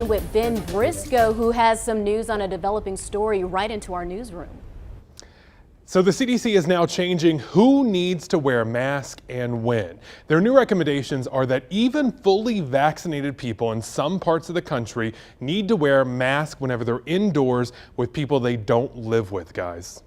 With Ben Briscoe, who has some news on a developing story right into our newsroom. So the CDC is now changing who needs to wear a mask and when. Their new recommendations are that even fully vaccinated people in some parts of the country need to wear a mask whenever they're indoors with people they don't live with, guys.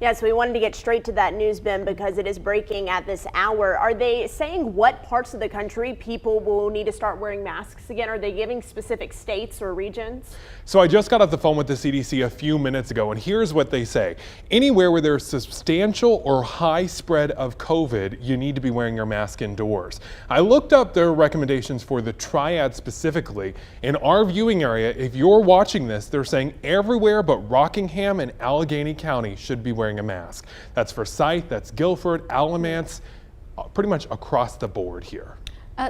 Yes, we wanted to get straight to that news, Ben, because it is breaking at this hour. Are they saying what parts of the country people will need to start wearing masks again? Are they giving specific states or regions? So I just got off the phone with the CDC a few minutes ago, and here's what they say. Anywhere where there's substantial or high spread of COVID, you need to be wearing your mask indoors. I looked up their recommendations for the triad specifically. In our viewing area, if you're watching this, they're saying everywhere but Rockingham and Allegheny County should be wearing a mask. That's Forsyth, that's Guilford, Alamance, pretty much across the board here.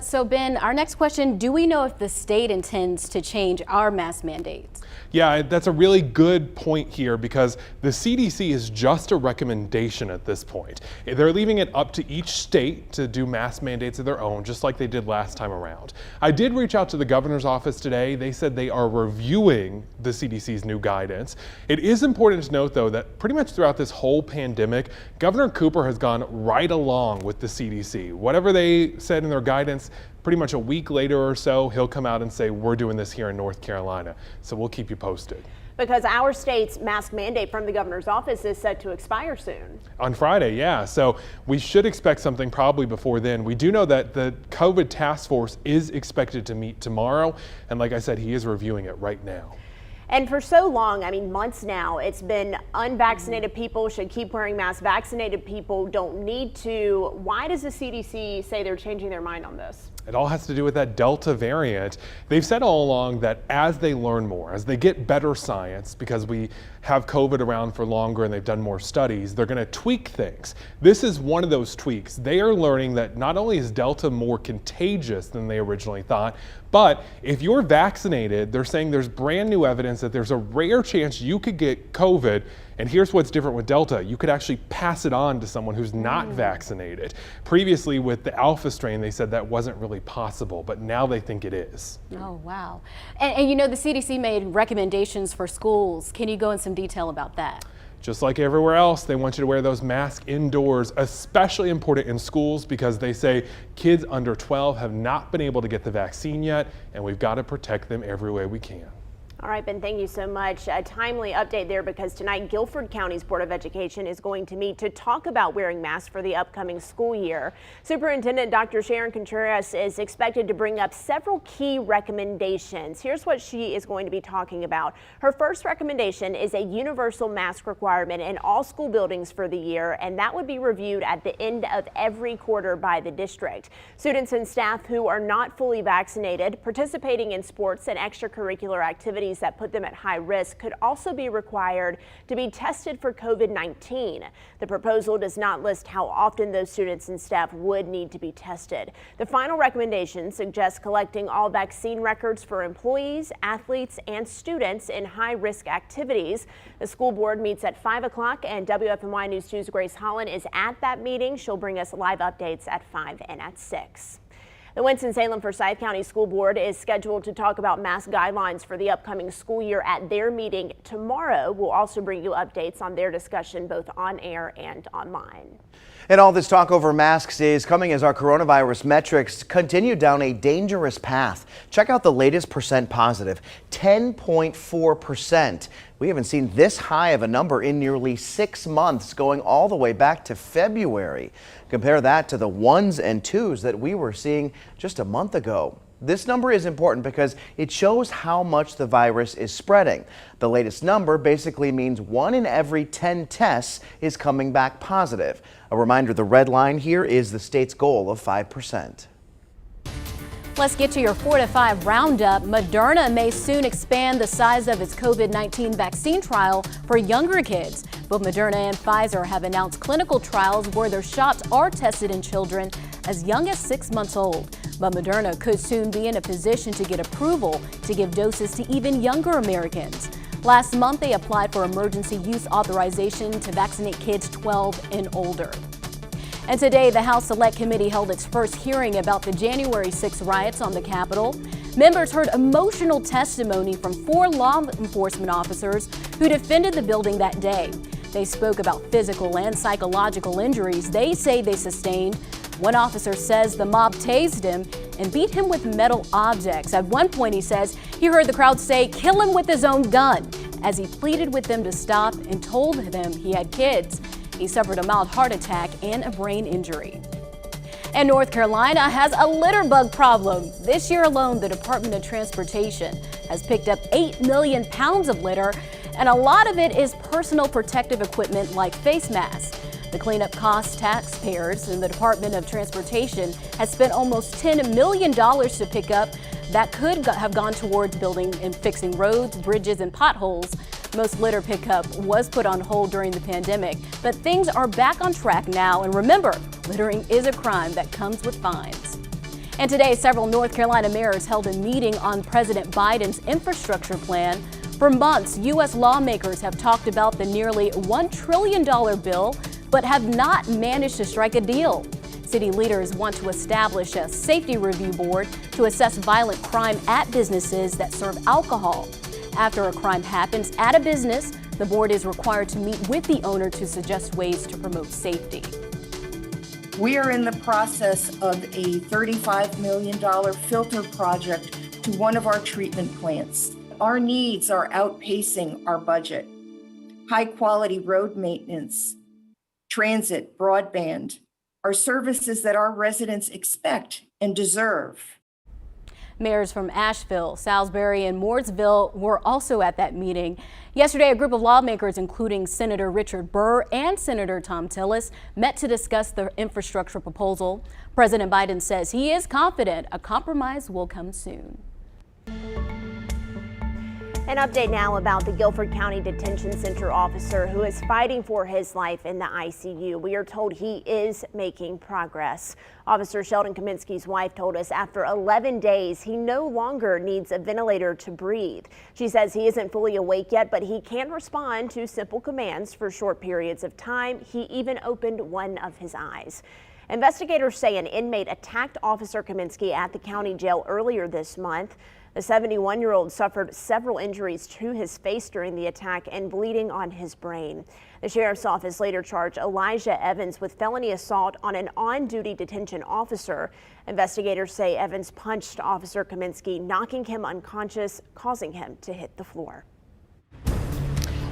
So Ben, our next question, do we know if the state intends to change our mask mandates? Yeah, that's a really good point here because the CDC is just a recommendation at this point. They're leaving it up to each state to do mask mandates of their own, just like they did last time around. I did reach out to the governor's office today. They said they are reviewing the CDC's new guidance. It is important to note, though, that pretty much throughout this whole pandemic, Governor Cooper has gone right along with the CDC. Whatever they said in their guidance, pretty much a week later or so, he'll come out and say, we're doing this here in North Carolina. So we'll keep you posted. Because our state's mask mandate from the governor's office is set to expire soon. On Friday, yeah. So we should expect something probably before then. We do know that the COVID task force is expected to meet tomorrow. And like I said, he is reviewing it right now. And for so long, I mean months now, it's been unvaccinated people should keep wearing masks, vaccinated people don't need to. Why does the CDC say they're changing their mind on this? It all has to do with that Delta variant. They've said all along that as they learn more, as they get better science, because we have COVID around for longer and they've done more studies, they're going to tweak things. This is one of those tweaks. They are learning that not only is Delta more contagious than they originally thought, but if you're vaccinated, they're saying there's brand new evidence that there's a rare chance you could get COVID. And here's what's different with Delta. You could actually pass it on to someone who's not vaccinated. Previously with the Alpha strain, they said that wasn't really possible, but now they think it is. Oh, wow. And you know, the CDC made recommendations for schools. Can you go in some detail about that? Just like everywhere else, they want you to wear those masks indoors, especially important in schools because they say kids under 12 have not been able to get the vaccine yet, and we've got to protect them every way we can. All right, Ben, thank you so much. A timely update there because tonight Guilford County's Board of Education is going to meet to talk about wearing masks for the upcoming school year. Superintendent Dr. Sharon Contreras is expected to bring up several key recommendations. Here's what she is going to be talking about. Her first recommendation is a universal mask requirement in all school buildings for the year, and that would be reviewed at the end of every quarter by the district. Students and staff who are not fully vaccinated participating in sports and extracurricular activities that put them at high risk could also be required to be tested for COVID-19. The proposal does not list how often those students and staff would need to be tested. The final recommendation suggests collecting all vaccine records for employees, athletes, and students in high-risk activities. The school board meets at 5 o'clock, and WFMY News 2's Grace Holland is at that meeting. She'll bring us live updates at 5 and at 6. The Winston-Salem Forsyth County School Board is scheduled to talk about mask guidelines for the upcoming school year at their meeting tomorrow. We'll also bring you updates on their discussion both on air and online. And all this talk over masks is coming as our coronavirus metrics continue down a dangerous path. Check out the latest percent positive, 10.4%. We haven't seen this high of a number in nearly 6 months, going all the way back to February. Compare that to the 1s and 2s that we were seeing just a month ago. This number is important because it shows how much the virus is spreading. The latest number basically means 1 in every 10 tests is coming back positive. A reminder, the red line here is the state's goal of 5%. Let's get to your 4 to 5 roundup. Moderna may soon expand the size of its COVID-19 vaccine trial for younger kids. Both Moderna and Pfizer have announced clinical trials where their shots are tested in children as young as 6 months old. But Moderna could soon be in a position to get approval to give doses to even younger Americans. Last month, they applied for emergency use authorization to vaccinate kids 12 and older. And today, the House Select Committee held its first hearing about the January 6 riots on the Capitol. Members heard emotional testimony from 4 law enforcement officers who defended the building that day. They spoke about physical and psychological injuries they say they sustained. One officer says the mob tased him and beat him with metal objects. At one point, he says he heard the crowd say, "Kill him with his own gun," as he pleaded with them to stop and told them he had kids. He suffered a mild heart attack and a brain injury. And North Carolina has a litter bug problem. This year alone, the Department of Transportation has picked up 8 million pounds of litter, and a lot of it is personal protective equipment like face masks. The cleanup costs taxpayers, and the Department of Transportation has spent almost $10 million to pick up. That could have gone towards building and fixing roads, bridges, and potholes. Most litter pickup was put on hold during the pandemic, but things are back on track now. And remember, littering is a crime that comes with fines. And today, several North Carolina mayors held a meeting on President Biden's infrastructure plan. For months, U.S. lawmakers have talked about the nearly $1 trillion bill, but have not managed to strike a deal. City leaders want to establish a safety review board to assess violent crime at businesses that serve alcohol. After a crime happens at a business, the board is required to meet with the owner to suggest ways to promote safety. We are in the process of a $35 million filter project to one of our treatment plants. Our needs are outpacing our budget. High-quality road maintenance, transit, broadband are services that our residents expect and deserve. Mayors from Asheville, Salisbury, and Mooresville were also at that meeting. Yesterday, a group of lawmakers, including Senator Richard Burr and Senator Thom Tillis, met to discuss the infrastructure proposal. President Biden says he is confident a compromise will come soon. An update now about the Guilford County Detention Center officer who is fighting for his life in the ICU. We are told he is making progress. Officer Sheldon Kaminsky's wife told us after 11 days, he no longer needs a ventilator to breathe. She says he isn't fully awake yet, but he can respond to simple commands for short periods of time. He even opened one of his eyes. Investigators say an inmate attacked Officer Kaminsky at the county jail earlier this month. The 71-year-old suffered several injuries to his face during the attack and bleeding on his brain. The sheriff's office later charged Elijah Evans with felony assault on an on-duty detention officer. Investigators say Evans punched Officer Kaminsky, knocking him unconscious, causing him to hit the floor.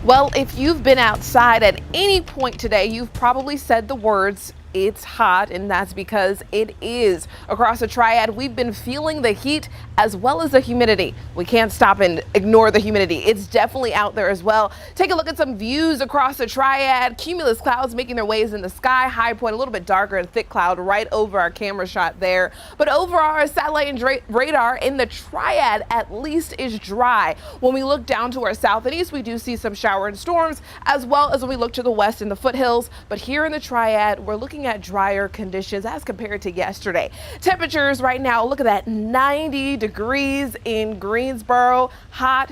Well, if you've been outside at any point today, you've probably said the words, "It's hot," and that's because it is. Across the Triad, we've been feeling the heat as well as the humidity. We can't stop and ignore the humidity. It's definitely out there as well. Take a look at some views across the Triad. Cumulus clouds making their ways in the sky. High point a little bit darker and thick cloud right over our camera shot there. But over our satellite and radar in the Triad at least is dry. When we look down to our south and east, we do see some shower and storms, as well as when we look to the west in the foothills. But here in the Triad, we're looking at drier conditions as compared to yesterday. Temperatures right now, look at that, 90 degrees in Greensboro. Hot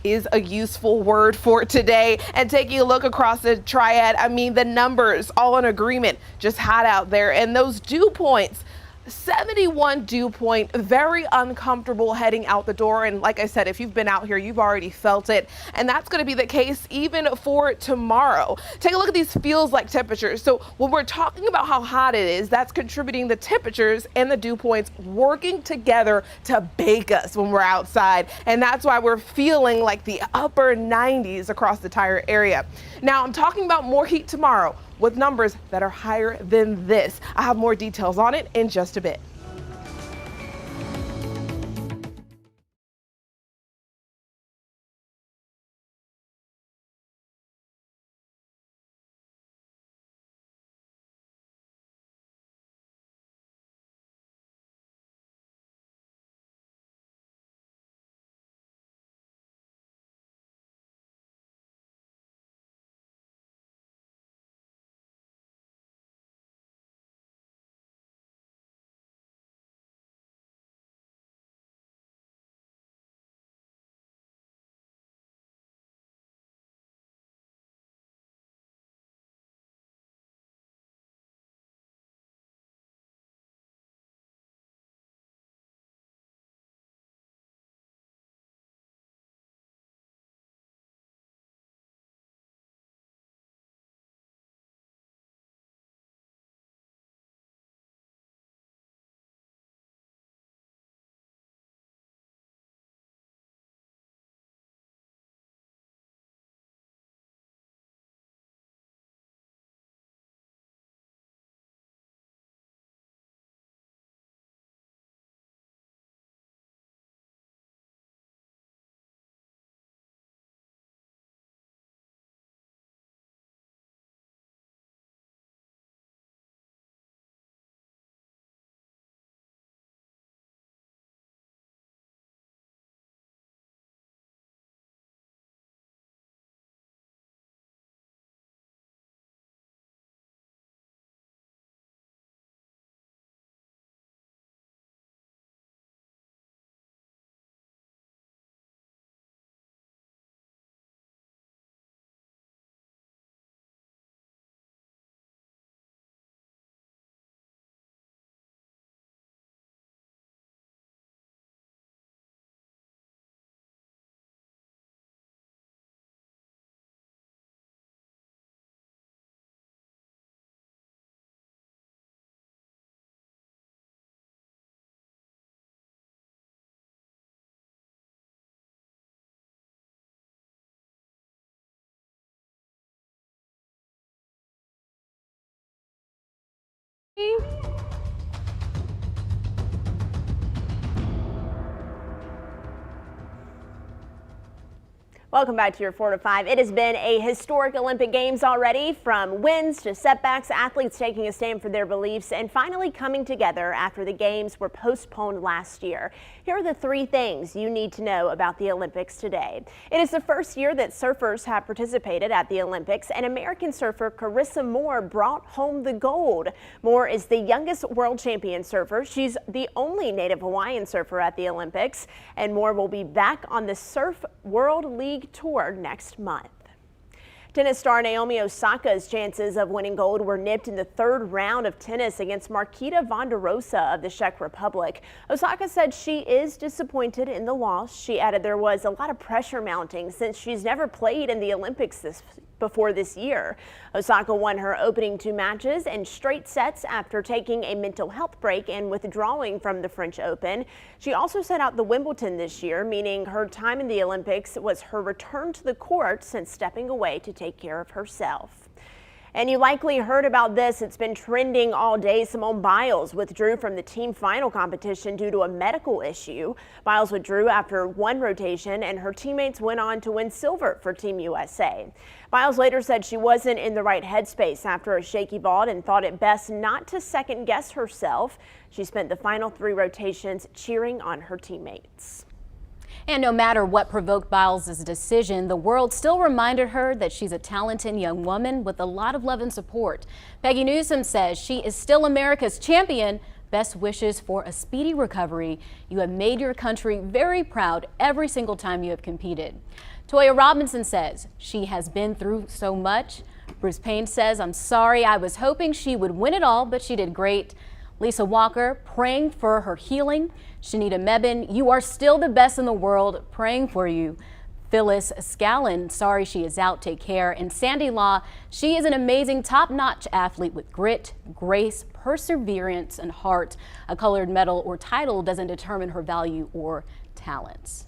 is a useful word for today. And taking a look across the Triad, I mean, the numbers all in agreement, just hot out there. And those dew points, 71 dew point, very uncomfortable heading out the door. And like I said, if you've been out here, you've already felt it. And that's going to be the case even for tomorrow. Take a look at these feels like temperatures. So when we're talking about how hot it is, that's contributing the temperatures and the dew points working together to bake us when we're outside. And that's why we're feeling like the upper 90s across the entire area. Now I'm talking about more heat tomorrow, with numbers that are higher than this. I have more details on it in just a bit. Welcome back to your 4 to 5. It has been a historic Olympic Games already, from wins to setbacks, athletes taking a stand for their beliefs and finally coming together after the Games were postponed last year. Here are the 3 things you need to know about the Olympics today. It is the first year that surfers have participated at the Olympics, and American surfer Carissa Moore brought home the gold. Moore is the youngest world champion surfer. She's the only Native Hawaiian surfer at the Olympics, and Moore will be back on the Surf World League Tour next month. Tennis star Naomi Osaka's chances of winning gold were nipped in the 3rd round of tennis against Marketa Vondarosa of the Czech Republic. Osaka said she is disappointed in the loss. She added there was a lot of pressure mounting since she's never played in the Olympics before this year. Osaka won her opening 2 matches in straight sets after taking a mental health break and withdrawing from the French Open. She also set out the Wimbledon this year, meaning her time in the Olympics was her return to the court since stepping away to take care of herself. And you likely heard about this. It's been trending all day. Simone Biles withdrew from the team final competition due to a medical issue. Biles withdrew after 1 rotation, and her teammates went on to win silver for Team USA. Biles later said she wasn't in the right headspace after a shaky vault and thought it best not to second guess herself. She spent the final 3 rotations cheering on her teammates. And no matter what provoked Biles' decision, the world still reminded her that she's a talented young woman with a lot of love and support. Peggy Newsom says she is still America's champion. Best wishes for a speedy recovery. You have made your country very proud every single time you have competed. Toya Robinson says she has been through so much. Bruce Payne says, I'm sorry, I was hoping she would win it all, but she did great. Lisa Walker praying for her healing. Shanita Mebin, you are still the best in the world, praying for you. Phyllis Scallon, sorry she is out, take care. And Sandy Law, she is an amazing top-notch athlete with grit, grace, perseverance, and heart. A colored medal or title doesn't determine her value or talents.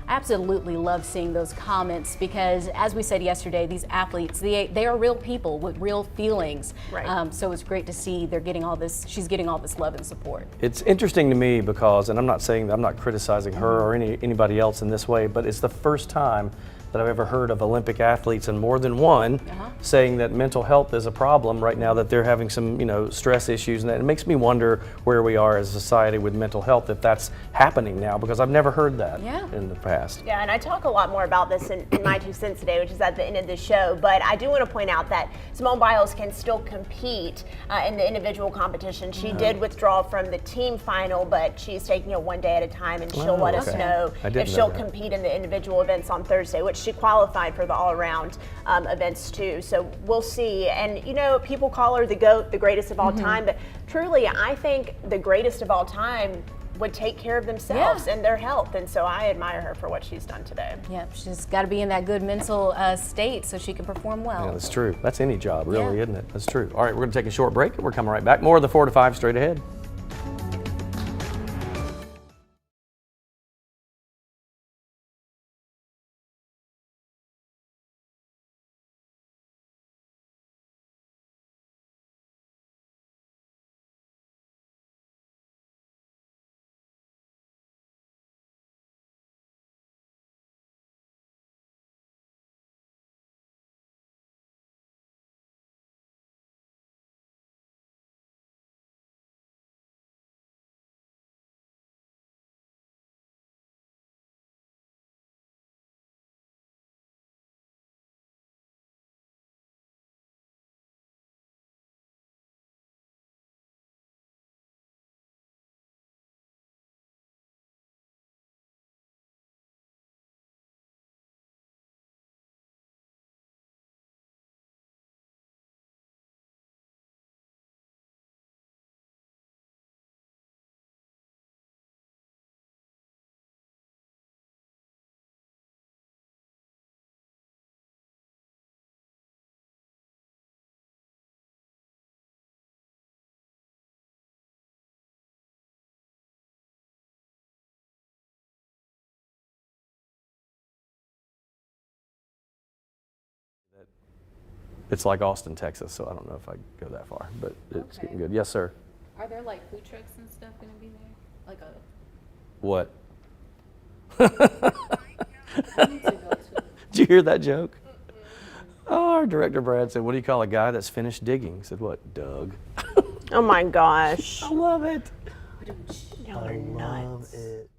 I absolutely love seeing those comments because, as we said yesterday, these athletes, they are real people with real feelings. Right. So it's great to see they're getting all this, she's getting all this love and support. It's interesting to me because, and I'm not saying, I'm not criticizing her or anybody else in this way, but it's the first time that I've ever heard of Olympic athletes, and more than one, saying that mental health is a problem right now, that they're having some, stress issues, and it makes me wonder where we are as a society with mental health, if that's happening now, because I've never heard that in the past. Yeah, and I talk a lot more about this in my 2 cents today, which is at the end of the show, but I do want to point out that Simone Biles can still compete in the individual competition. She did withdraw from the team final, but she's taking it 1 day at a time, and she'll let us know if she'll compete in the individual events on Thursday, which she qualified for the all-around events too. So we'll see. And people call her the GOAT, the greatest of all time, but truly I think the greatest of all time would take care of themselves and their health, and so I admire her for what she's done today. Yep, she's got to be in that good mental state so she can perform well. Yeah, that's true. That's any job, really, isn't it? That's true. All right, we're going to take a short break, and we're coming right back. More of the 4 to 5 straight ahead. It's like Austin, Texas, so I don't know if I go that far, but it's getting good. Yes, sir. Are there like food trucks and stuff going to be there? Like a What? I need to go to. Did you hear that joke? Oh, our director Brad said, "What do you call a guy that's finished digging?" He said, "What, Doug?" Oh my gosh. I love it. Y'all are nuts. it.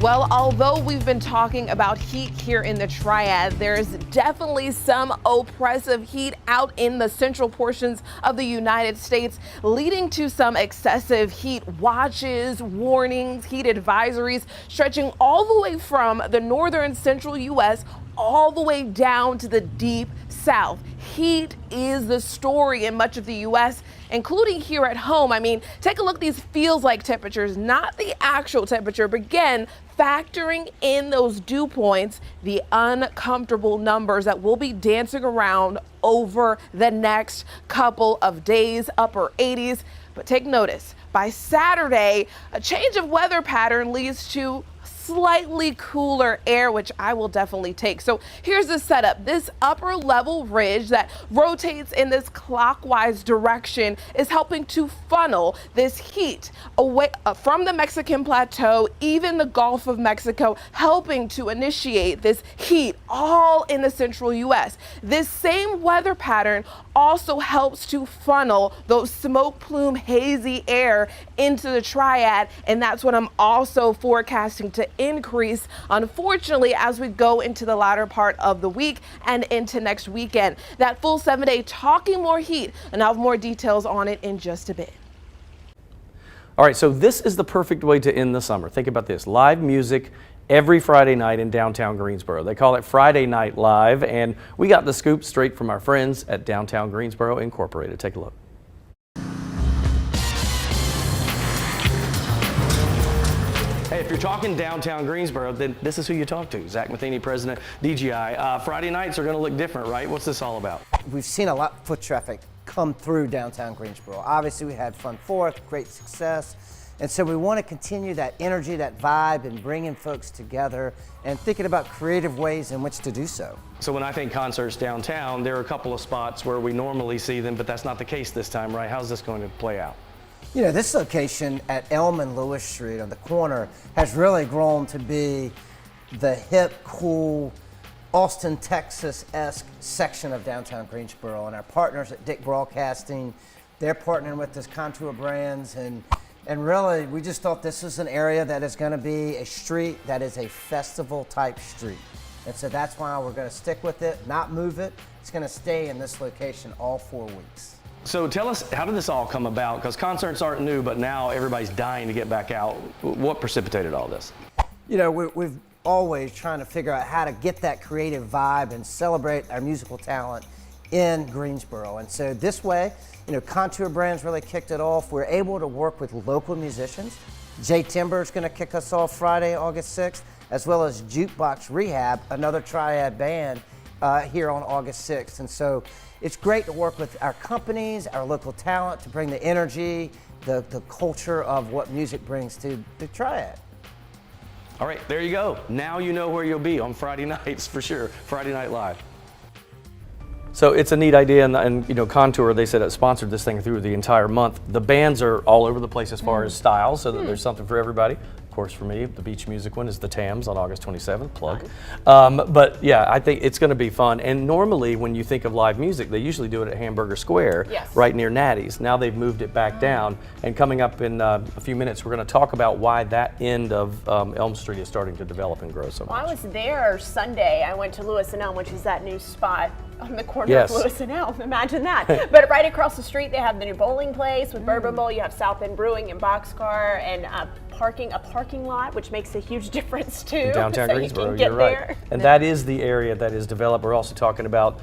Well, although we've been talking about heat here in the Triad, there's definitely some oppressive heat out in the central portions of the United States, leading to some excessive heat watches, warnings, heat advisories, stretching all the way from the northern central U.S. all the way down to the deep south. Heat is the story in much of the U.S., including here at home. I mean, take a look at these feels like temperatures, not the actual temperature, but again, factoring in those dew points, the uncomfortable numbers that will be dancing around over the next couple of days, upper 80s. But take notice, by Saturday, a change of weather pattern leads to slightly cooler air, which I will definitely take. So here's the setup. This upper level ridge that rotates in this clockwise direction is helping to funnel this heat away from the Mexican plateau, even the Gulf of Mexico, helping to initiate this heat all in the central U.S. This same weather pattern also helps to funnel those smoke plume hazy air into the Triad, and that's what I'm also forecasting to increase, unfortunately, as we go into the latter part of the week and into next weekend. That full 7-day talking more heat, and I'll have more details on it in just a bit. All right, so this is the perfect way to end the summer. Think about this: live music every Friday night in downtown Greensboro. They call it Friday Night Live, and we got the scoop straight from our friends at Downtown Greensboro Incorporated. Take a look. Hey, if you're talking downtown Greensboro, then this is who you talk to. Zach Matheny, President, DGI. Friday nights are going to look different, right? What's this all about? We've seen a lot of foot traffic come through downtown Greensboro. Obviously, we had Fun 4th, great success. And so we want to continue that energy, that vibe, and bringing folks together and thinking about creative ways in which to do so. So when I think concerts downtown, there are a couple of spots where we normally see them, but that's not the case this time, right? How's this going to play out? You know, this location at Elm and Lewis Street on the corner has really grown to be the hip, cool, Austin, Texas-esque section of downtown Greensboro. And our partners at Dick Broadcasting, they're partnering with this Contour Brands, and really, we just thought this is an area that is going to be a street that is a festival-type street. And so that's why we're going to stick with it, not move it. It's going to stay in this location all 4 weeks. So tell us, how did this all come about? Because concerts aren't new, but now everybody's dying to get back out. What precipitated all this? You know, we've always trying to figure out how to get that creative vibe and celebrate our musical talent in Greensboro. And so this way, you know, Contour Brands really kicked it off. We're able to work with local musicians. Jay Timber is going to kick us off Friday, August 6th, as well as Jukebox Rehab, another Triad band, here on August 6th. And so it's great to work with our companies, our local talent, to bring the energy, the culture of what music brings to the Triad. All right, there you go. Now you know where you'll be on Friday nights for sure. Friday Night Live. So it's a neat idea, and you know, Contour, they said it sponsored this thing through the entire month. The bands are all over the place as far as styles, so that there's something for everybody. course, for me, the beach music one is the Tams on August 27th, plug. But yeah, I think it's going to be fun. And normally when you think of live music, they usually do it at Hamburger Square, right near Natty's. Now they've moved it back down. And coming up in a few minutes, we're going to talk about why that end of Elm Street is starting to develop and grow so much. Well, I was there Sunday. I went to Lewis and Elm, which is that new spot on the corner of Lewis and Elm. Imagine that. But right across the street, they have the new bowling place with Bourbon Bowl. You have South End Brewing and Boxcar and a parking lot, which makes a huge difference too. Downtown so Greensboro, you're right. There. And that is the area that is developed. We're also talking about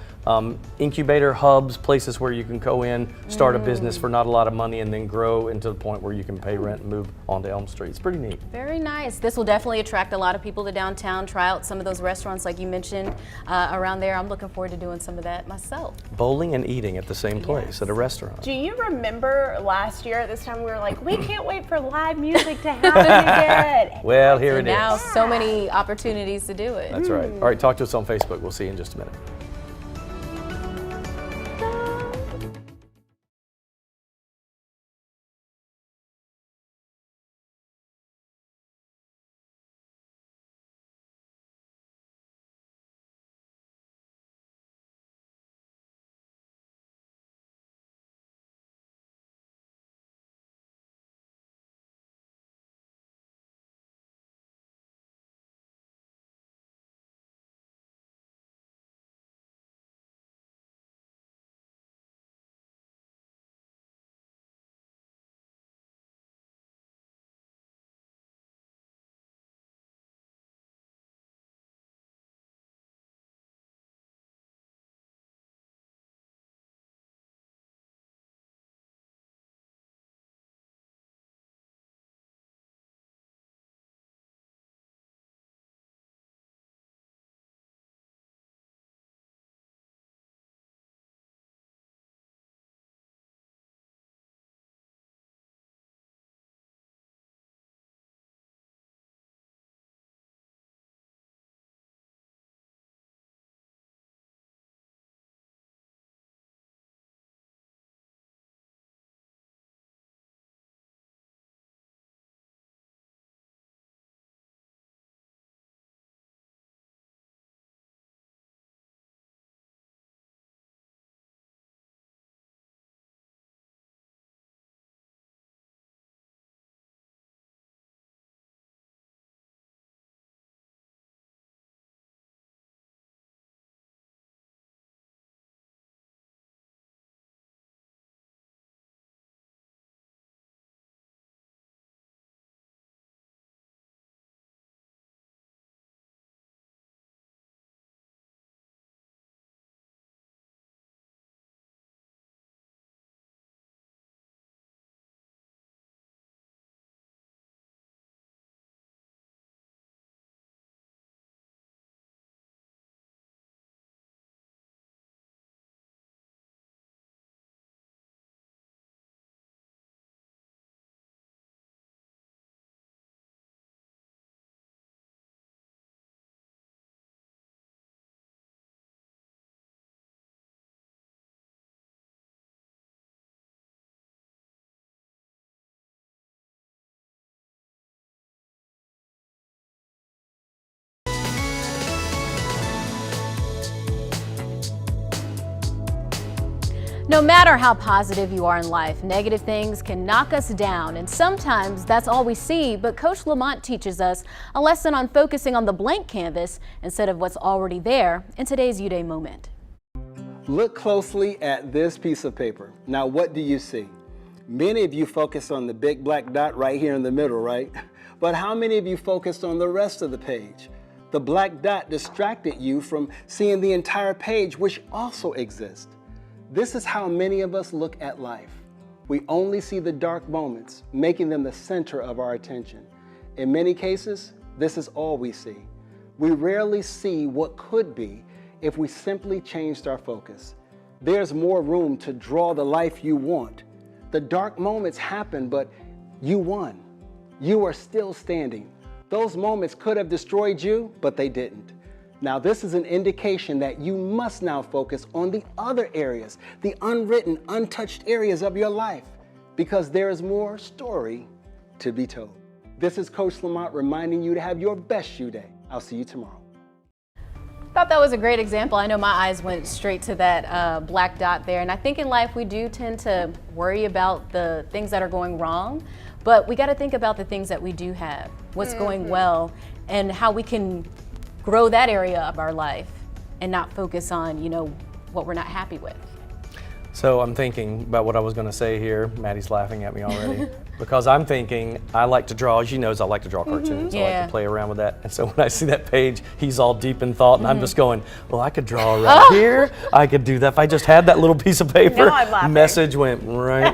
incubator hubs, places where you can go in, start a business for not a lot of money, and then grow into the point where you can pay rent and move onto Elm Street. It's pretty neat. Very nice. This will definitely attract a lot of people to downtown, try out some of those restaurants like you mentioned around there. I'm looking forward to doing some of that myself. Bowling and eating at the same place at a restaurant. Do you remember last year at this time we were like, we can't wait for live music to happen again? Well, here it is. Now so many opportunities to do it. That's right. All right, talk to us on Facebook. We'll see you in just a minute. No matter how positive you are in life, negative things can knock us down, and sometimes that's all we see. But Coach Lamont teaches us a lesson on focusing on the blank canvas instead of what's already there in today's U-Day moment. Look closely at this piece of paper. Now, what do you see? Many of you focus on the big black dot right here in the middle, right? But how many of you focused on the rest of the page? The black dot distracted you from seeing the entire page, which also exists. This is how many of us look at life. We only see the dark moments, making them the center of our attention. In many cases, this is all we see. We rarely see what could be if we simply changed our focus. There's more room to draw the life you want. The dark moments happen, but you won. You are still standing. Those moments could have destroyed you, but they didn't. Now, this is an indication that you must now focus on the other areas, the unwritten, untouched areas of your life, because there is more story to be told. This is Coach Lamont reminding you to have your best shoe day. I'll see you tomorrow. Thought that was a great example. I know my eyes went straight to that black dot there, and I think in life we do tend to worry about the things that are going wrong, but we got to think about the things that we do have, what's going well, and how we can grow that area of our life and not focus on, you know, what we're not happy with. So I'm thinking about what I was going to say here. Maddie's laughing at me already. Because I'm thinking, I like to draw, as she knows, I like to draw cartoons. I like to play around with that. And so when I see that page, he's all deep in thought, and I'm just going, well, I could draw right here. I could do that. If I just had that little piece of paper, No, I'm laughing. message went right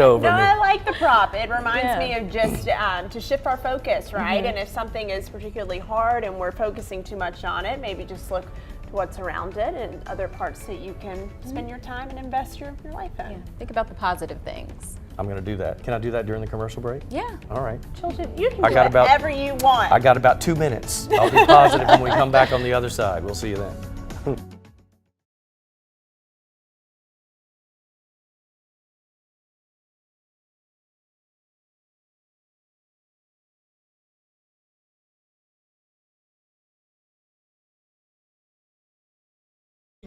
over No, me. I like the prop. It reminds me of just to shift our focus, right? And if something is particularly hard and we're focusing too much on it, maybe just look to what's around it and other parts that you can spend your time and invest your life in. Yeah, think about the positive things. I'm going to do that. Can I do that during the commercial break? Yeah. All right. Children, you can I do got about- whatever you want. I got about 2 minutes. I'll be positive when we come back on the other side. We'll see you then.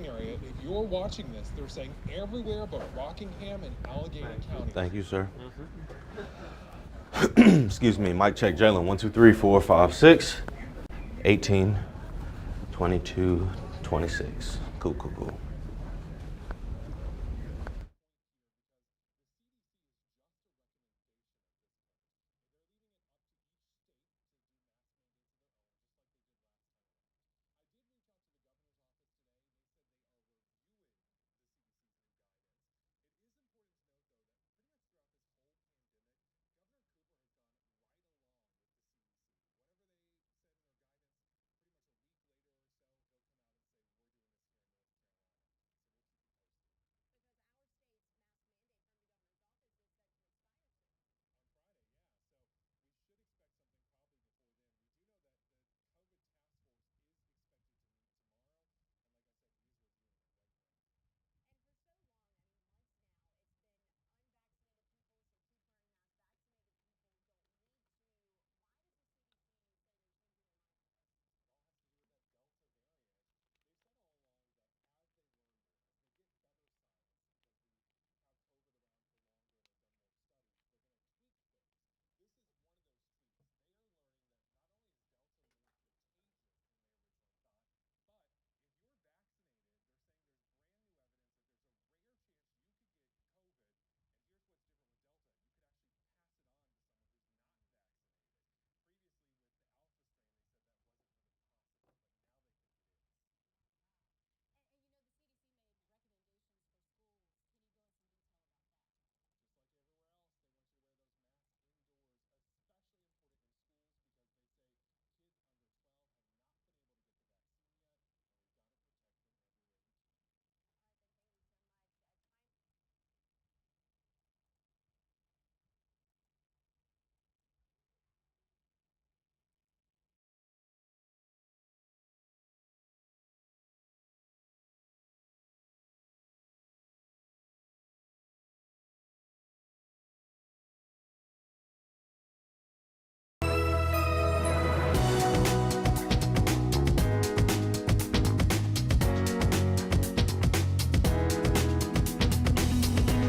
Area, if you're watching this, they're saying everywhere but Rockingham and Allegheny County. Thank you, sir. Excuse me, mic check, Jalen. 1, 2, 3, 4, 5, 6, 18, 22, 26. Cool, cool, cool.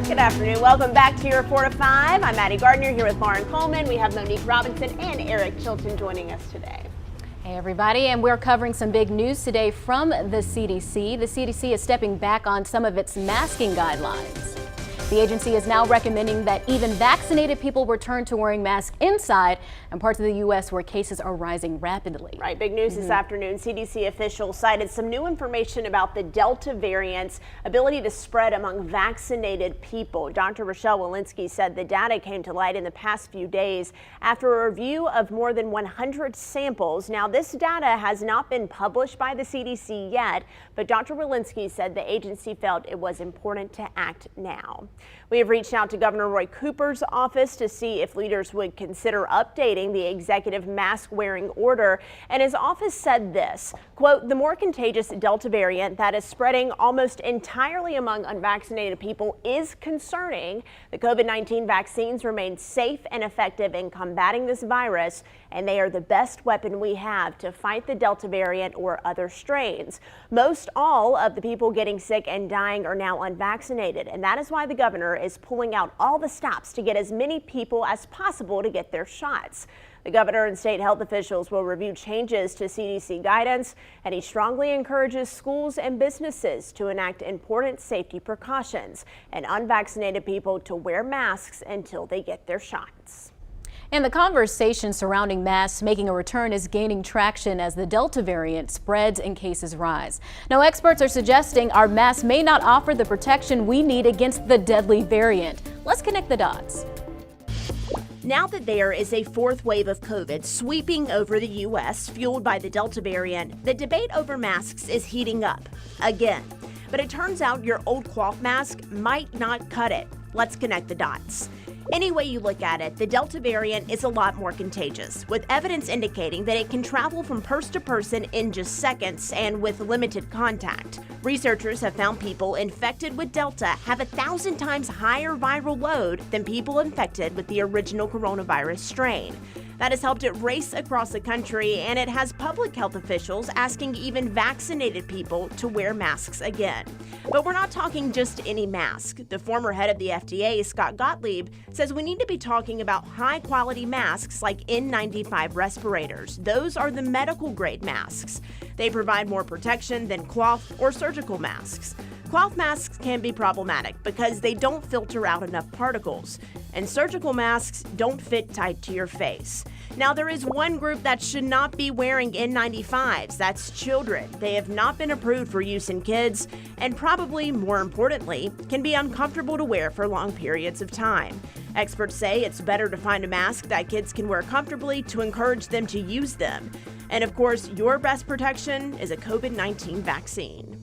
Good afternoon. Welcome back to your 4 to 5. I'm Maddie Gardner here with Lauren Coleman. We have Monique Robinson and Eric Chilton joining us today. Hey everybody, and we're covering some big news today from the CDC. The CDC is stepping back on some of its masking guidelines. The agency is now recommending that even vaccinated people return to wearing masks inside in parts of the U.S. where cases are rising rapidly. Right, big news this afternoon. CDC officials cited some new information about the Delta variant's ability to spread among vaccinated people. Dr. Rochelle Walensky said the data came to light in the past few days after a review of more than 100 samples. Now, this data has not been published by the CDC yet, but Dr. Walensky said the agency felt it was important to act now. We have reached out to Governor Roy Cooper's office to see if leaders would consider updating the executive mask wearing order. And his office said this, quote, "The more contagious Delta variant that is spreading almost entirely among unvaccinated people is concerning. The COVID-19 vaccines remain safe and effective in combating this virus, and they are the best weapon we have to fight the Delta variant or other strains. Most all of the people getting sick and dying are now unvaccinated, and that is why the governor is pulling out all the stops to get as many people as possible to get their shots." The governor and state health officials will review changes to CDC guidance, and he strongly encourages schools and businesses to enact important safety precautions and unvaccinated people to wear masks until they get their shots. And the conversation surrounding masks making a return is gaining traction as the Delta variant spreads and cases rise. Now, experts are suggesting our masks may not offer the protection we need against the deadly variant. Let's connect the dots. Now that there is a fourth wave of COVID sweeping over the U.S., fueled by the Delta variant, the debate over masks is heating up again. But it turns out your old cloth mask might not cut it. Let's connect the dots. Any way you look at it, the Delta variant is a lot more contagious, with evidence indicating that it can travel from person to person in just seconds and with limited contact. Researchers have found people infected with Delta have 1,000 times higher viral load than people infected with the original coronavirus strain. That has helped it race across the country, and it has public health officials asking even vaccinated people to wear masks again. But we're not talking just any mask. The former head of the FDA, Scott Gottlieb, says we need to be talking about high-quality masks like N95 respirators. Those are the medical-grade masks. They provide more protection than cloth or surgical masks. Cloth masks can be problematic because they don't filter out enough particles, and surgical masks don't fit tight to your face. Now, there is one group that should not be wearing N95s. That's children. They have not been approved for use in kids, and probably more importantly, can be uncomfortable to wear for long periods of time. Experts say it's better to find a mask that kids can wear comfortably to encourage them to use them. And of course, your best protection is a COVID-19 vaccine.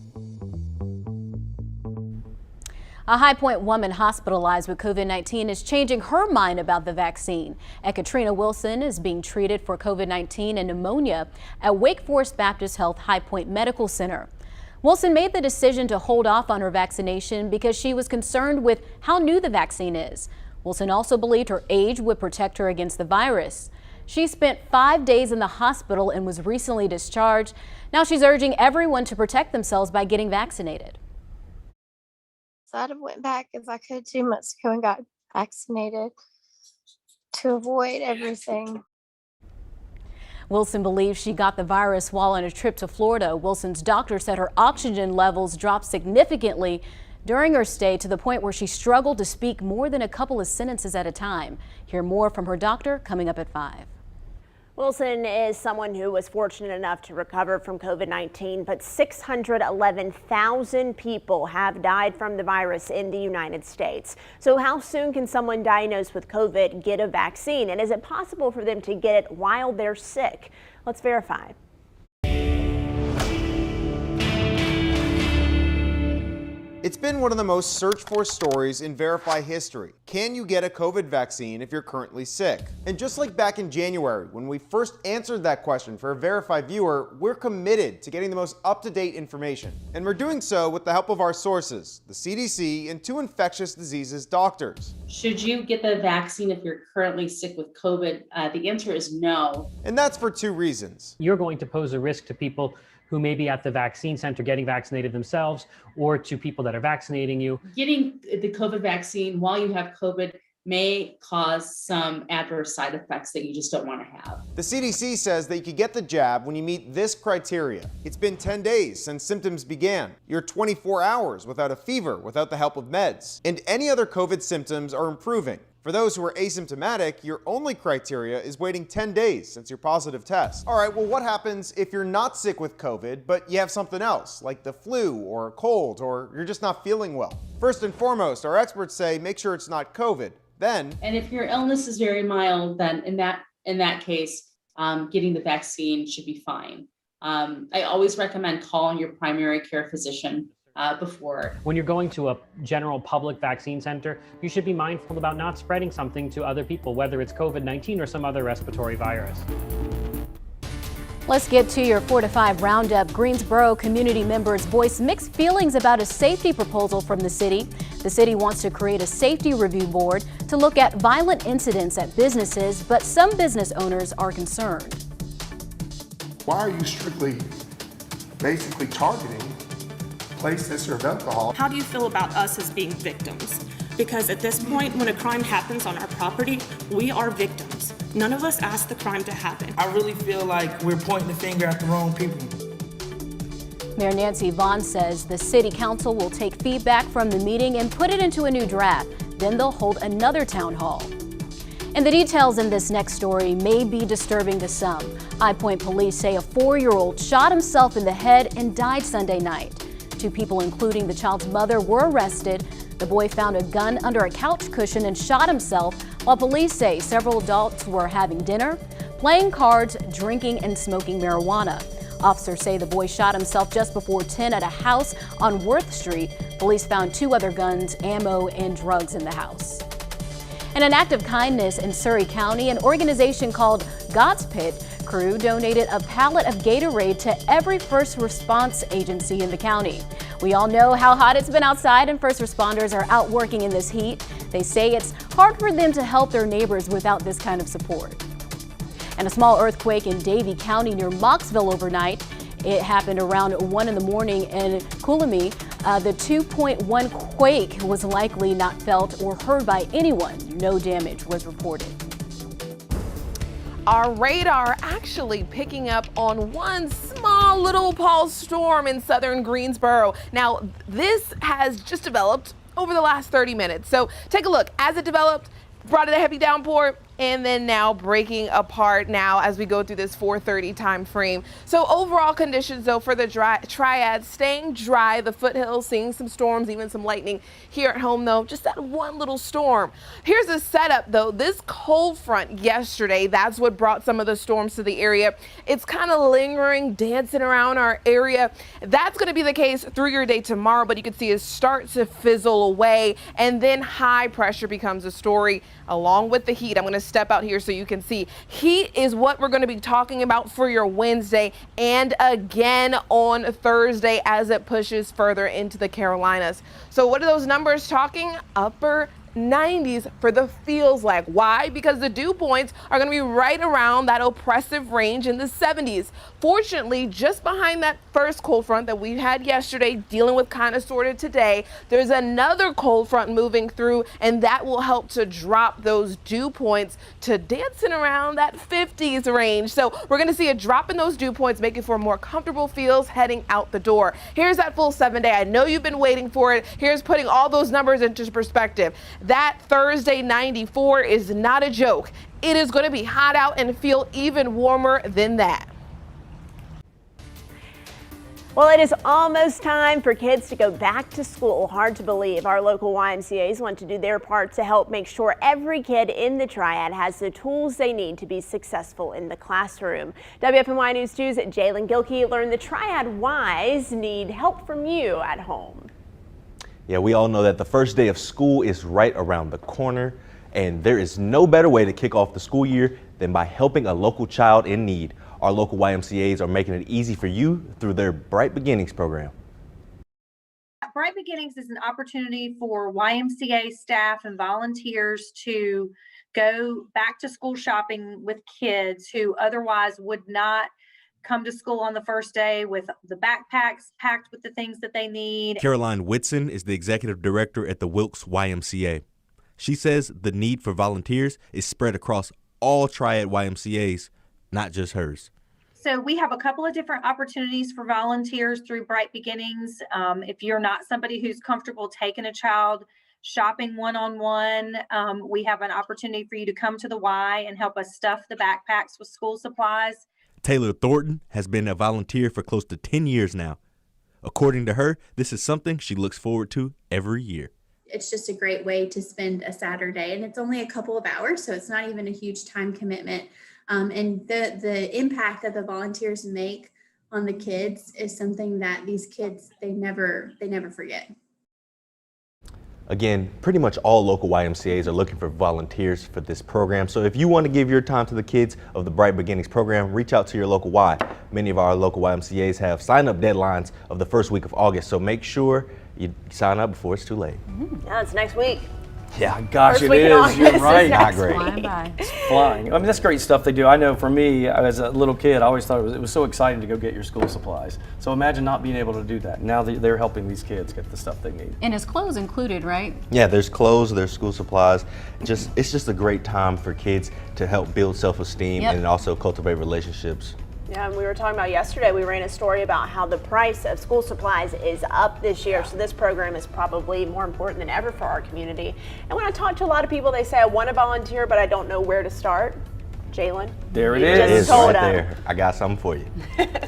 A High Point woman hospitalized with COVID-19 is changing her mind about the vaccine. Ekaterina Wilson is being treated for COVID-19 and pneumonia at Wake Forest Baptist Health High Point Medical Center. Wilson made the decision to hold off on her vaccination because she was concerned with how new the vaccine is. Wilson also believed her age would protect her against the virus. She spent 5 days in the hospital and was recently discharged. Now she's urging everyone to protect themselves by getting vaccinated. So I went back as I could 2 months ago and got vaccinated to avoid everything. Wilson believes she got the virus while on a trip to Florida. Wilson's doctor said her oxygen levels dropped significantly during her stay to the point where she struggled to speak more than a couple of sentences at a time. Hear more from her doctor coming up at 5. Wilson is someone who was fortunate enough to recover from COVID-19, but 611,000 people have died from the virus in the United States. So how soon can someone diagnosed with COVID get a vaccine? And is it possible for them to get it while they're sick? Let's verify. It's been one of the most searched for stories in Verify history. Can you get a COVID vaccine if you're currently sick? And just like back in January, when we first answered that question for a Verify viewer, we're committed to getting the most up-to-date information. And we're doing so with the help of our sources, the CDC and 2 infectious diseases doctors. Should you get the vaccine if you're currently sick with COVID? The answer is no. And that's for 2 reasons. You're going to pose a risk to people who may be at the vaccine center getting vaccinated themselves, or to people that are vaccinating you. Getting the COVID vaccine while you have COVID may cause some adverse side effects that you just don't want to have. The CDC says that you could get the jab when you meet this criteria. It's been 10 days since symptoms began. You're 24 hours without a fever, without the help of meds. And any other COVID symptoms are improving. For those who are asymptomatic, your only criteria is waiting 10 days since your positive test. All right, well, what happens if you're not sick with COVID, but you have something else, like the flu or a cold, or you're just not feeling well? First and foremost, our experts say make sure it's not COVID. Then, and if your illness is very mild, then in that case, getting the vaccine should be fine. I always recommend calling your primary care physician before. When you're going to a general public vaccine center, you should be mindful about not spreading something to other people, whether it's COVID-19 or some other respiratory virus. Let's get to your 4 to 5 roundup. Greensboro community members voice mixed feelings about a safety proposal from the city. The city wants to create a safety review board to look at violent incidents at businesses, but some business owners are concerned. Why are you strictly, basically targeting places that serve alcohol? How do you feel about us as being victims? Because at this point, when a crime happens on our property, we are victims. None of us asked the crime to happen. I really feel like we're pointing the finger at the wrong people. Mayor Nancy Vaughn says the city council will take feedback from the meeting and put it into a new draft. Then they'll hold another town hall. And the details in this next story may be disturbing to some. High Point police say a 4-year-old shot himself in the head and died Sunday night. 2 people, including the child's mother, were arrested. The boy found a gun under a couch cushion and shot himself, while police say several adults were having dinner, playing cards, drinking, and smoking marijuana. Officers say the boy shot himself just before 10 at a house on Worth Street. Police found 2 other guns, ammo, and drugs in the house. In an act of kindness in Surrey County, an organization called God's Pit crew donated a pallet of Gatorade to every first response agency in the county. We all know how hot it's been outside, and first responders are out working in this heat. They say it's hard for them to help their neighbors without this kind of support. And a small earthquake in Davie County near Mocksville overnight. It happened around 1 in the morning in Coolamy. The 2.1 quake was likely not felt or heard by anyone. No damage was reported. Our radar actually picking up on one small little pulse storm in southern Greensboro. Now, this has just developed over the last 30 minutes. So take a look. As it developed, brought in a heavy downpour, and then now breaking apart now as we go through this 4:30 time frame. So overall conditions though for the triad, staying dry, the foothills seeing some storms, even some lightning. Here at home though, just that one little storm. Here's the setup though. This cold front yesterday, that's what brought some of the storms to the area. It's kind of lingering, dancing around our area. That's going to be the case through your day tomorrow, but you can see it start to fizzle away, and then high pressure becomes a story along with the heat. I'm going to step out here so you can see. Heat is what we're going to be talking about for your Wednesday and again on Thursday as it pushes further into the Carolinas. So what are those numbers talking? Upper 90s for the feels like. Why? Because the dew points are going to be right around that oppressive range in the 70s. Fortunately, just behind that first cold front that we had yesterday, dealing with kind of sort of today, there's another cold front moving through, and that will help to drop those dew points to dancing around that 50s range. So we're going to see a drop in those dew points, making for more comfortable feels heading out the door. Here's that full 7-day. I know you've been waiting for it. Here's putting all those numbers into perspective. That Thursday 94 is not a joke. It is going to be hot out and feel even warmer than that. Well, it is almost time for kids to go back to school. Hard to believe. Our local YMCAs want to do their part to help make sure every kid in the triad has the tools they need to be successful in the classroom. WFMY News 2's Jalen Gilkey learned the triad Ys need help from you at home. Yeah, we all know that the first day of school is right around the corner, and there is no better way to kick off the school year than by helping a local child in need. Our local YMCAs are making it easy for you through their Bright Beginnings program. Bright Beginnings is an opportunity for YMCA staff and volunteers to go back to school shopping with kids who otherwise would not come to school on the first day with the backpacks packed with the things that they need. Caroline Whitson is the executive director at the Wilkes YMCA. She says the need for volunteers is spread across all Triad YMCAs, not just hers. So we have a couple of different opportunities for volunteers through Bright Beginnings. If you're not somebody who's comfortable taking a child shopping one-on-one, we have an opportunity for you to come to the Y and help us stuff the backpacks with school supplies. Taylor Thornton has been a volunteer for close to 10 years now. According to her, this is something she looks forward to every year. It's just a great way to spend a Saturday, and it's only a couple of hours, so it's not even a huge time commitment. And the impact that the volunteers make on the kids is something that these kids, they never forget. Again, pretty much all local YMCAs are looking for volunteers for this program. So if you want to give your time to the kids of the Bright Beginnings program, reach out to your local Y. Many of our local YMCAs have sign-up deadlines of the first week of August, so make sure you sign up before it's too late. Yeah, it's next week. Yeah, gosh, First it week in is. August You're is right. next Not great. week. Flying by. It's flying. I mean, that's great stuff they do. I know for me, as a little kid, I always thought it was so exciting to go get your school supplies. So imagine not being able to do that. Now they're helping these kids get the stuff they need. And his clothes included, right? Yeah, there's clothes, there's school supplies. It's just a great time for kids to help build self-esteem Yep. and also cultivate relationships. Yeah, and we were talking about yesterday, we ran a story about how the price of school supplies is up this year. So this program is probably more important than ever for our community. And when I talk to a lot of people, they say, I want to volunteer, but I don't know where to start. Jalen? There it You is. just It is told right them. there. I got something for you.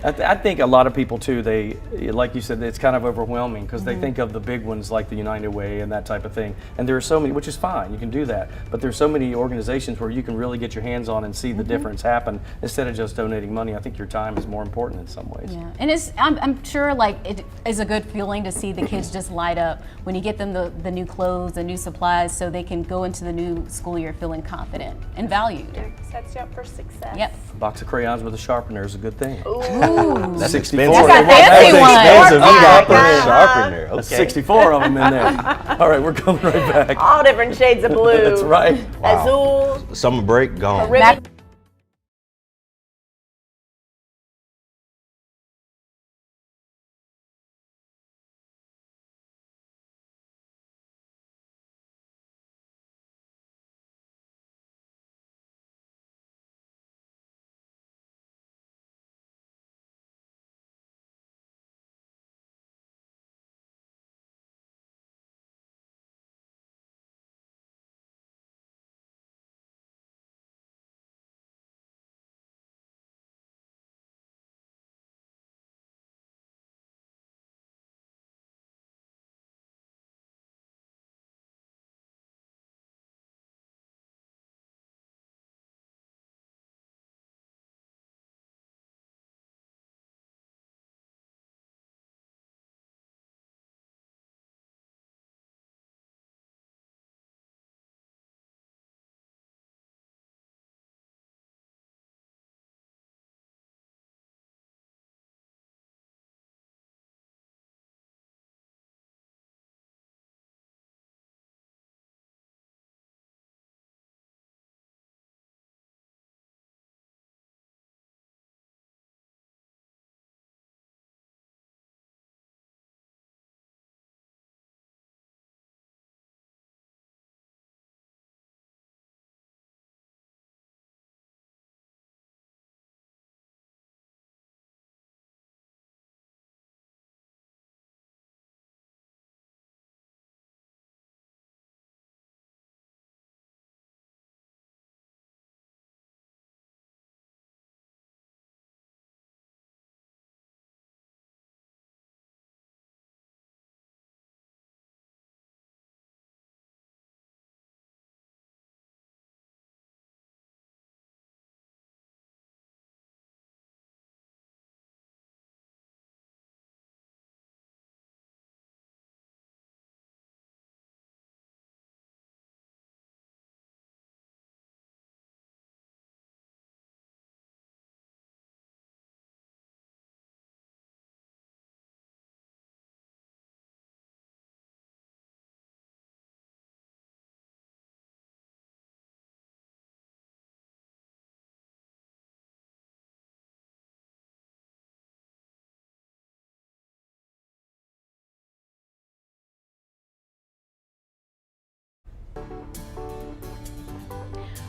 I think a lot of people too, they, like you said, it's kind of overwhelming because they think of the big ones like the United Way and that type of thing. And there are so many, which is fine, you can do that. But there's so many organizations where you can really get your hands on and see the difference happen instead of just donating money. I think your time is more important in some ways. Yeah, and I'm sure like it is a good feeling to see the kids just light up when you get them the new clothes, the new supplies, so they can go into the new school year feeling confident and valued. Sets you up for success. Yep. A box of crayons with a sharpener is a good thing. Ooh. That's 64. expensive. That's a fancy one. Expensive. You got Oh, a yeah. sharpener. Okay. That's 64 of them in there. All right, we're coming right back. All different shades of blue. That's right. Azul. Summer break gone. Caribbean.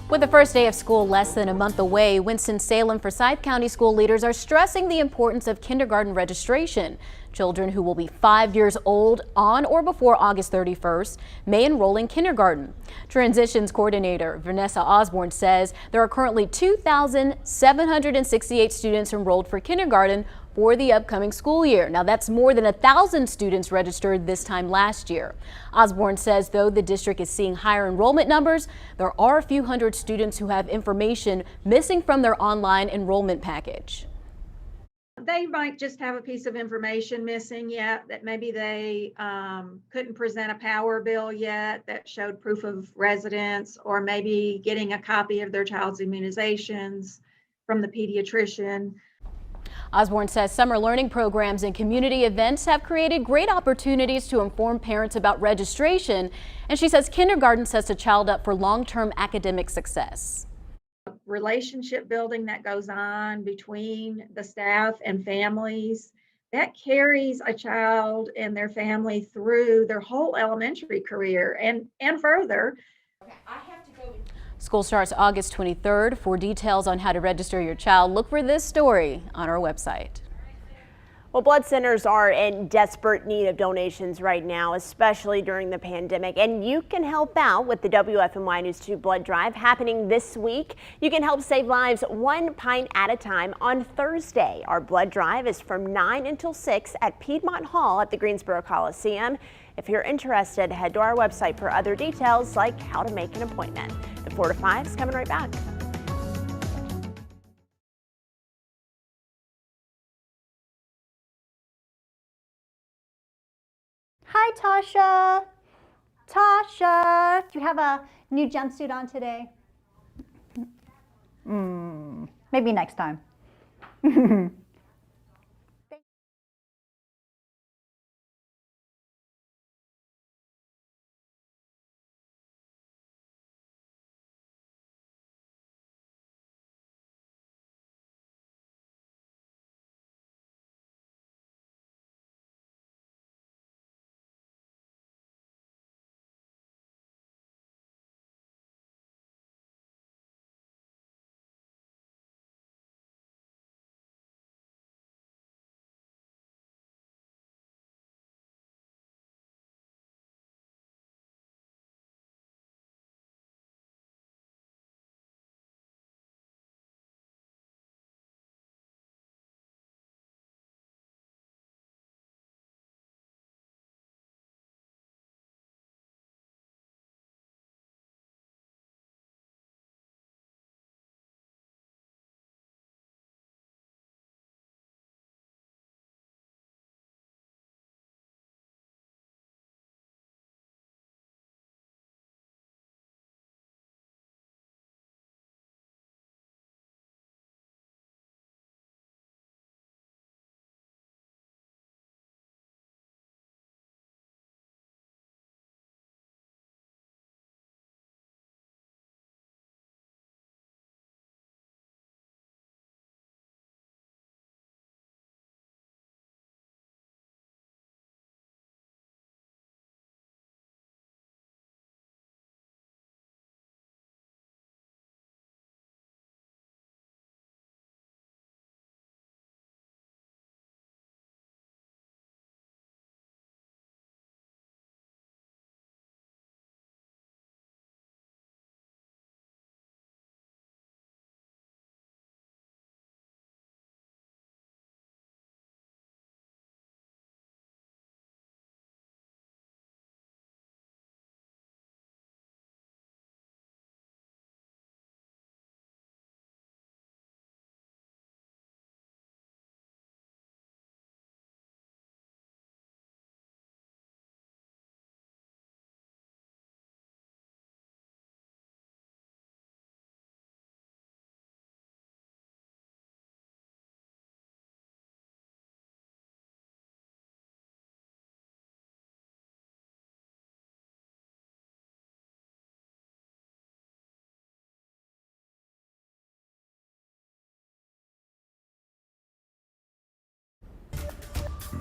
With the first day of school less than a month away, Winston-Salem Forsyth County school leaders are stressing the importance of kindergarten registration. Children who will be 5 years old on or before August 31st may enroll in kindergarten. Transitions Coordinator Vanessa Osborne says there are currently 2,768 students enrolled for kindergarten for the upcoming school year. Now that's more than 1,000 students registered this time last year. Osborne says though the district is seeing higher enrollment numbers, there are a few hundred students who have information missing from their online enrollment package. They might just have a piece of information missing yet, that maybe they couldn't present a power bill yet that showed proof of residence, or maybe getting a copy of their child's immunizations from the pediatrician. Osborne says summer learning programs and community events have created great opportunities to inform parents about registration, and she says kindergarten sets a child up for long-term academic success. Relationship building that goes on between the staff and families, that carries a child and their family through their whole elementary career and further. School starts August 23rd. For details on how to register your child, look for this story on our website. Well, blood centers are in desperate need of donations right now, especially during the pandemic. And you can help out with the WFMY News 2 blood drive happening this week. You can help save lives 1 pint at a time on Thursday. Our blood drive is from 9 until 6 at Piedmont Hall at the Greensboro Coliseum. If you're interested, head to our website for other details like how to make an appointment. The 4 to 5 is coming right back. Hi, Tasha. Tasha, do you have a new jumpsuit on today? Maybe next time.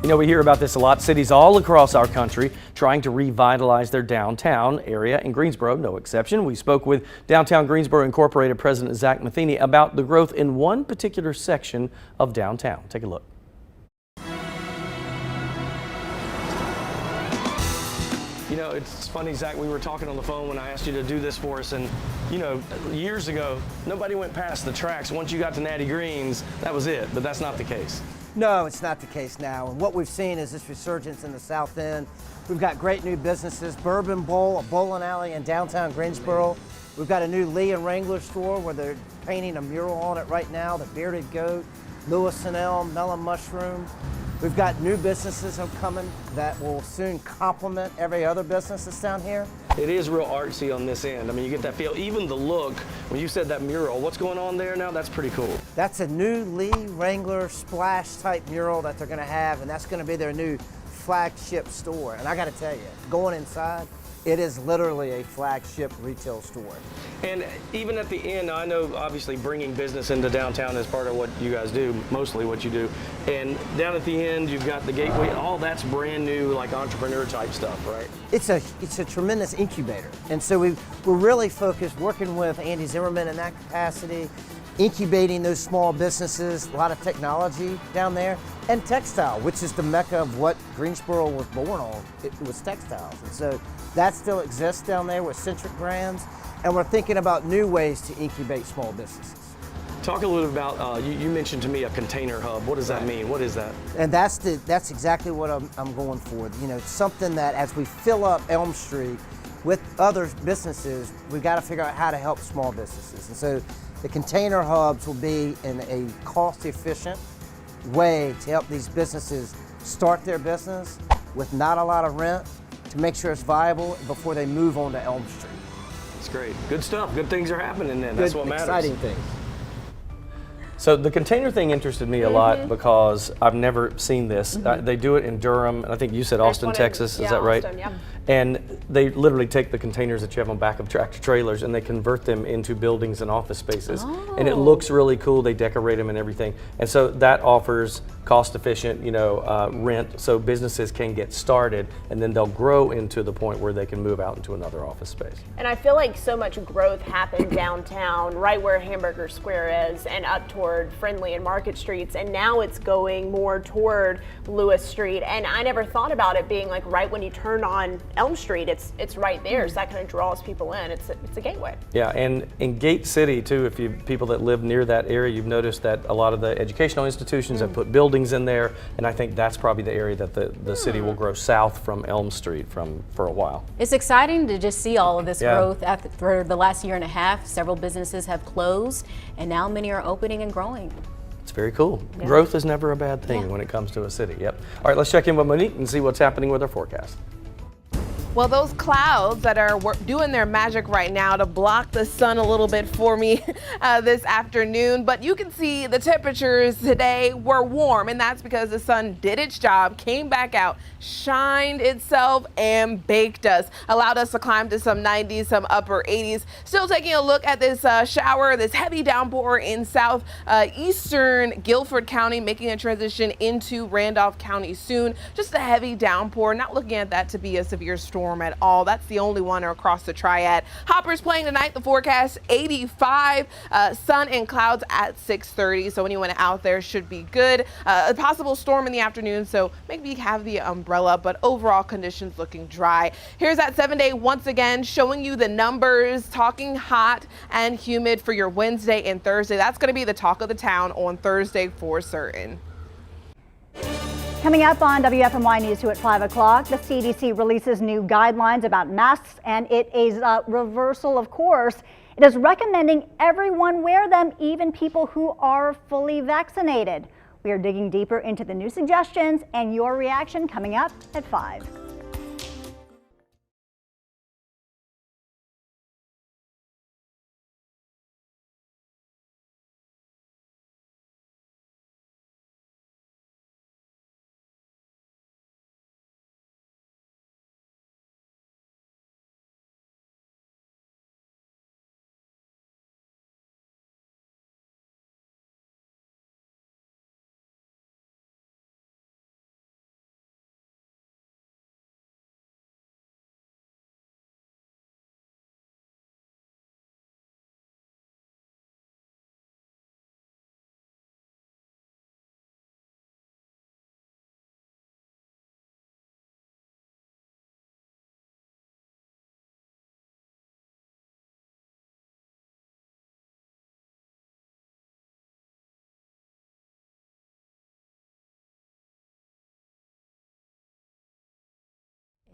You know, we hear about this a lot. Cities all across our country trying to revitalize their downtown area, and Greensboro, no exception. We spoke with Downtown Greensboro Incorporated President Zach Matheny about the growth in one particular section of downtown. Take a look. You know, it's funny, Zach, we were talking on the phone when I asked you to do this for us, and, you know, years ago, nobody went past the tracks. Once you got to Natty Greens, that was it, but that's not the case. No, it's not the case now. And what we've seen is this resurgence in the South End. We've got great new businesses, Bourbon Bowl, a bowling alley in downtown Greensboro. We've got a new Lee and Wrangler store where they're painting a mural on it right now, the Bearded Goat. Lewis and Elm, melon mushroom. We've got new businesses coming that will soon complement every other business that's down here. It is real artsy on this end. I mean, you get that feel. Even the look, when you said that mural, what's going on there now? That's pretty cool. That's a new Lee Wrangler splash type mural that they're gonna have, and that's gonna be their new flagship store. And I gotta tell you, going inside, it is literally a flagship retail store. And even at the end, I know obviously bringing business into downtown is part of what you guys do, mostly what you do. And down at the end, you've got the gateway, all that's brand new, like entrepreneur type stuff, right? It's a tremendous incubator. And so we're really focused working with Andy Zimmerman in that capacity, incubating those small businesses, a lot of technology down there, and textile, which is the mecca of what Greensboro was born on. It was textiles. And so that still exists down there with Centric Brands, and we're thinking about new ways to incubate small businesses. Talk a little about, you mentioned to me a container hub. What does that mean? What is that? And that's exactly what I'm going for. You know, something that as we fill up Elm Street with other businesses, we've got to figure out how to help small businesses. And so the container hubs will be in a cost-efficient way to help these businesses start their business with not a lot of rent to make sure it's viable before they move on to Elm Street. That's great. Good stuff. Good things are happening then. That's what matters. Exciting things. So the container thing interested me a lot because I've never seen this. They do it in Durham, and I think you said Austin, Texas. Is that right? Austin, yeah. And they literally take the containers that you have on back of tractor trailers and they convert them into buildings and office spaces. And it looks really cool. They decorate them and everything. And so that offers cost-efficient, rent, so businesses can get started, and then they'll grow into the point where they can move out into another office space. And I feel like so much growth happened downtown, right where Hamburger Square is, and up toward Friendly and Market Streets, and now it's going more toward Lewis Street. And I never thought about it being like right when you turn on Elm Street, it's right there, so that kind of draws people in. It's a gateway. Yeah, and in Gate City too, if you people that live near that area, you've noticed that a lot of the educational institutions have put buildings in there, and I think that's probably the area that the city will grow south from Elm Street for a while. It's exciting to just see all of this growth for the last year and a half. Several businesses have closed, and now many are opening and growing. It's very cool. Yeah. Growth is never a bad thing when it comes to a city. Yep. All right, let's check in with Monique and see what's happening with our forecast. Well, those clouds that are doing their magic right now to block the sun a little bit for me this afternoon, but you can see the temperatures today were warm, and that's because the sun did its job, came back out, shined itself, and baked us. Allowed us to climb to some 90s, some upper 80s. Still taking a look at this shower, this heavy downpour in southeastern Guilford County, making a transition into Randolph County soon. Just a heavy downpour, not looking at that to be a severe storm at all. That's the only one across the triad. Hoppers playing tonight, the forecast 85, sun and clouds at 6:30, so anyone out there should be good. A possible storm in the afternoon, so maybe have the umbrella, but overall conditions looking dry. Here's that 7-day once again, showing you the numbers, talking hot and humid for your Wednesday and Thursday. That's going to be the talk of the town on Thursday for certain. Coming up on WFMY News 2 at 5 o'clock, the CDC releases new guidelines about masks, and it is a reversal, of course. It is recommending everyone wear them, even people who are fully vaccinated. We are digging deeper into the new suggestions and your reaction coming up at 5.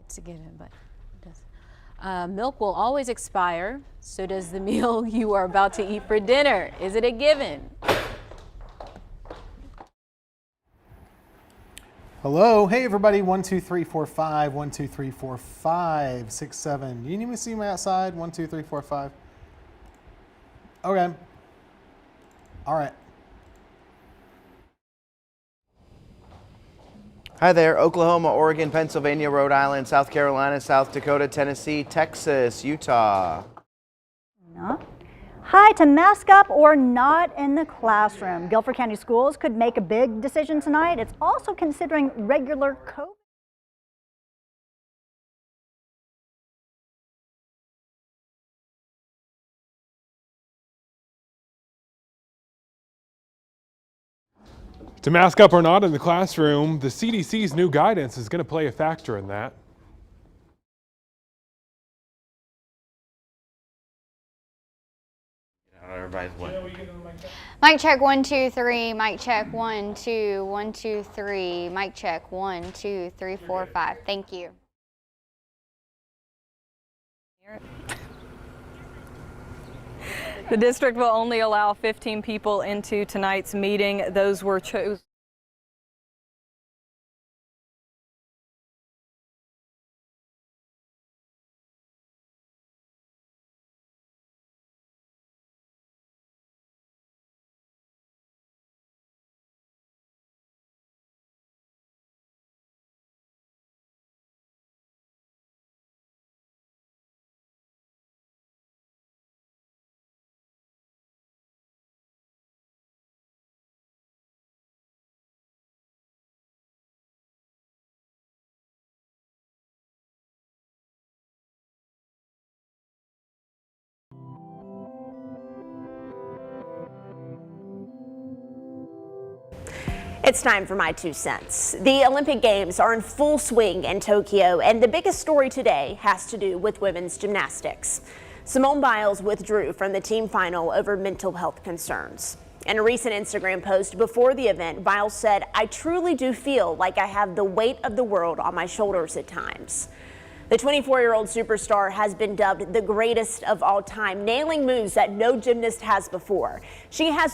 It's a given, but it does. Milk will always expire. So does the meal you are about to eat for dinner. Is it a given? Hello, hey everybody, 1, 2, 3, 4, 5, 1, 2, 3, 4, 5, 6, 7. You need me to see me outside? 1, 2, 3, 4, 5. Okay. All right. Hi there, Oklahoma, Oregon, Pennsylvania, Rhode Island, South Carolina, South Dakota, Tennessee, Texas, Utah. No. Hi to mask up or not in the classroom. Guilford County Schools could make a big decision tonight. It's also considering regular COVID. To mask up or not in the classroom, the CDC's new guidance is going to play a factor in that. Mic check 1 2 3. Mic check 1 2 1 2 3. Mic check 1 2 3 4 5. Thank you. The district will only allow 15 people into tonight's meeting. Those were chosen. It's time for my 2 cents. The Olympic Games are in full swing in Tokyo, and the biggest story today has to do with women's gymnastics. Simone Biles withdrew from the team final over mental health concerns. In a recent Instagram post before the event, Biles said, "I truly do feel like I have the weight of the world on my shoulders at times." The 24-year-old superstar has been dubbed the greatest of all time, nailing moves that no gymnast has before. She has